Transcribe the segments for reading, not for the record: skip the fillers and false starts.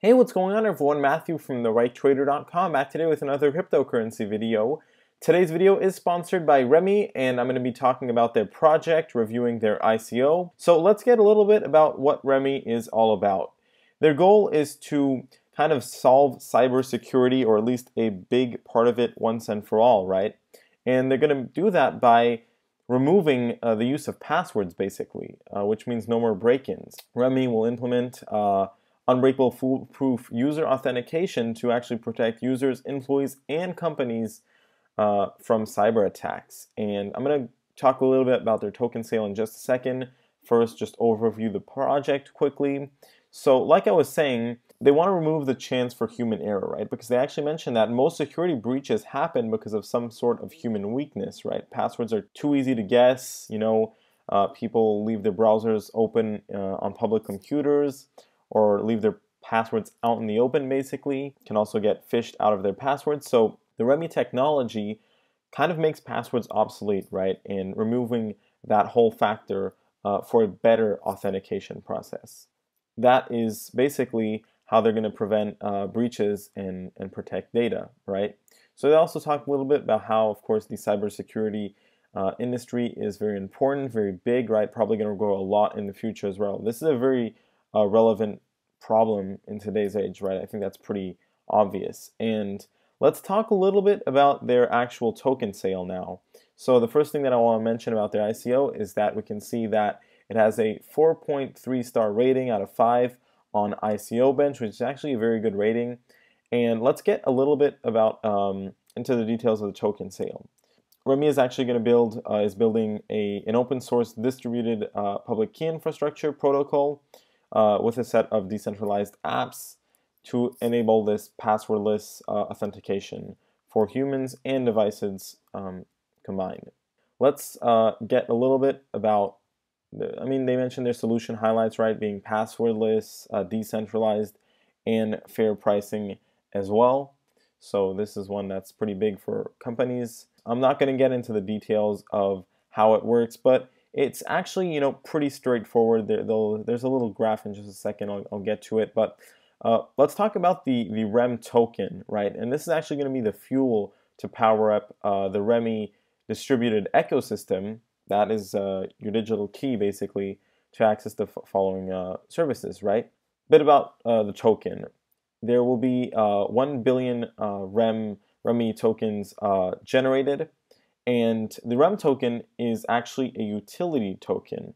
Hey, what's going on everyone? Matthew from therighttrader.com back today with another cryptocurrency video. Today's video is sponsored by Remy, and I'm going to be talking about their project, reviewing their ICO. So let's get a little bit about what Remy is all about. Their goal is to kind of solve cybersecurity, or at least a big part of it once and for all, right? And they're going to do that by removing the use of passwords, basically, which means no more break-ins. Remy will implement unbreakable foolproof user authentication to actually protect users, employees, and companies from cyber attacks. And I'm going to talk a little bit about their token sale in just a second. First, just overview the project quickly. So like I was saying, they want to remove the chance for human error, right? Because they actually mentioned that most security breaches happen because of some sort of human weakness, right? Passwords are too easy to guess, people leave their browsers open on public computers, or leave their passwords out in the open, basically. Can also get phished out of their passwords. So the Remy technology kind of makes passwords obsolete, right? And removing that whole factor for a better authentication process. That is basically how they're going to prevent breaches and protect data, right? So they also talk a little bit about how, of course, the cybersecurity industry is very important, very big, right? Probably going to grow a lot in the future as well. This is a very relevant problem in today's age, right? I think that's pretty obvious. And let's talk a little bit about their actual token sale now. So the first thing that I want to mention about their ICO is that we can see that it has a 4.3 star rating out of 5 on ICO Bench, which is actually a very good rating. And let's get a little bit about into the details of the token sale. Remy is actually going to building an open source distributed public key infrastructure protocol with a set of decentralized apps to enable this passwordless authentication for humans and devices combined. Let's get a little bit about, they mentioned their solution highlights, right, being passwordless, decentralized, and fair pricing as well. So this is one that's pretty big for companies. I'm not going to get into the details of how it works, but it's actually, pretty straightforward. There's a little graph in just a second. I'll get to it, but let's talk about the REM token, right? And this is actually going to be the fuel to power up the Remy distributed ecosystem. That is your digital key, basically, to access the following services, right? A bit about the token. There will be 1 billion Remy tokens generated. And the REM token is actually a utility token.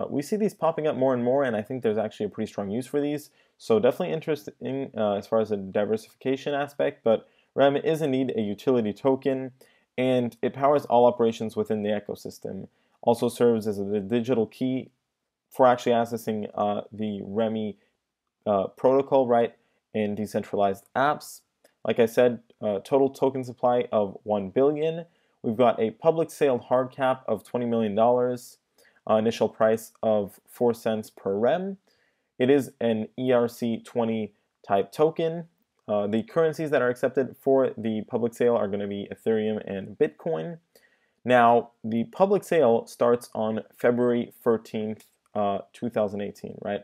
We see these popping up more and more, and I think there's actually a pretty strong use for these. So definitely interesting as far as the diversification aspect, but REM is indeed a utility token, and it powers all operations within the ecosystem. Also serves as a digital key for actually accessing the Remy protocol, right, and decentralized apps. Like I said, total token supply of 1 billion. We've got a public sale hard cap of $20 million, initial price of 4 cents per REM. It is an ERC20 type token. The currencies that are accepted for the public sale are going to be Ethereum and Bitcoin. Now, the public sale starts on February 13th, 2018, right?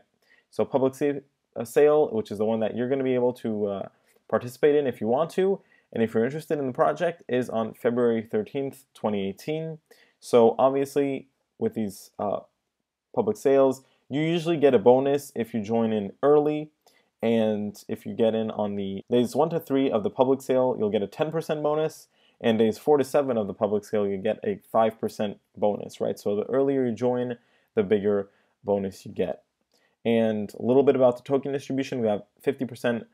So public sale, which is the one that you're going to be able to participate in if you want to, and if you're interested in the project, is on February 13th, 2018. So obviously, with these public sales, you usually get a bonus if you join in early. And if you get in on the days 1 to 3 of the public sale, you'll get a 10% bonus. And days 4 to 7 of the public sale, you get a 5% bonus, right? So the earlier you join, the bigger bonus you get. And a little bit about the token distribution. We have 50%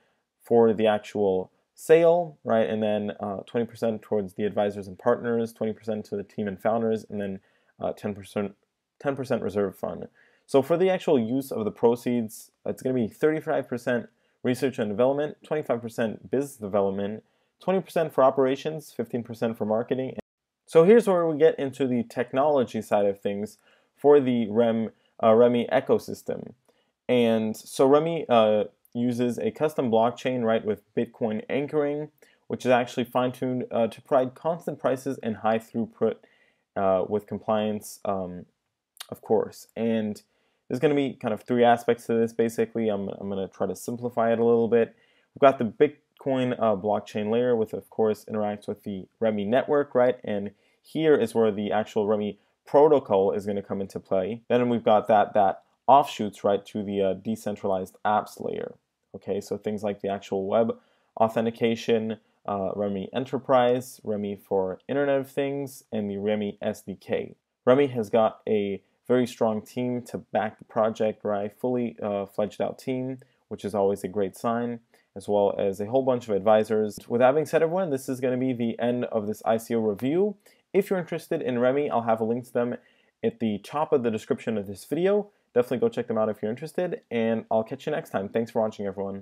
for the actual sale, right? And then 20% towards the advisors and partners, 20% to the team and founders, and then 10% reserve fund. So for the actual use of the proceeds, it's going to be 35% research and development, 25% business development, 20% for operations, 15% for marketing. So here's where we get into the technology side of things for the Remy ecosystem. And so Remy uses a custom blockchain, right, with Bitcoin anchoring, which is actually fine-tuned to provide constant prices and high throughput with compliance, of course. And There's going to be kind of three aspects to this, basically. I'm going to try to simplify it a little bit. We've got the Bitcoin blockchain layer, which of course interacts with the REMI network, right? And here is where the actual REMI protocol is going to come into play. Then we've got that offshoots, right, to the decentralized apps layer. Okay, so things like the actual web authentication, REMI Enterprise, REMI for Internet of Things, and the REMI SDK. REMI has got a very strong team to back the project, right? Fully fledged out team, which is always a great sign, as well as a whole bunch of advisors. With that being said, everyone, this is going to be the end of this ICO review. If you're interested in REMI, I'll have a link to them at the top of the description of this video. Definitely go check them out if you're interested, and I'll catch you next time. Thanks for watching, everyone.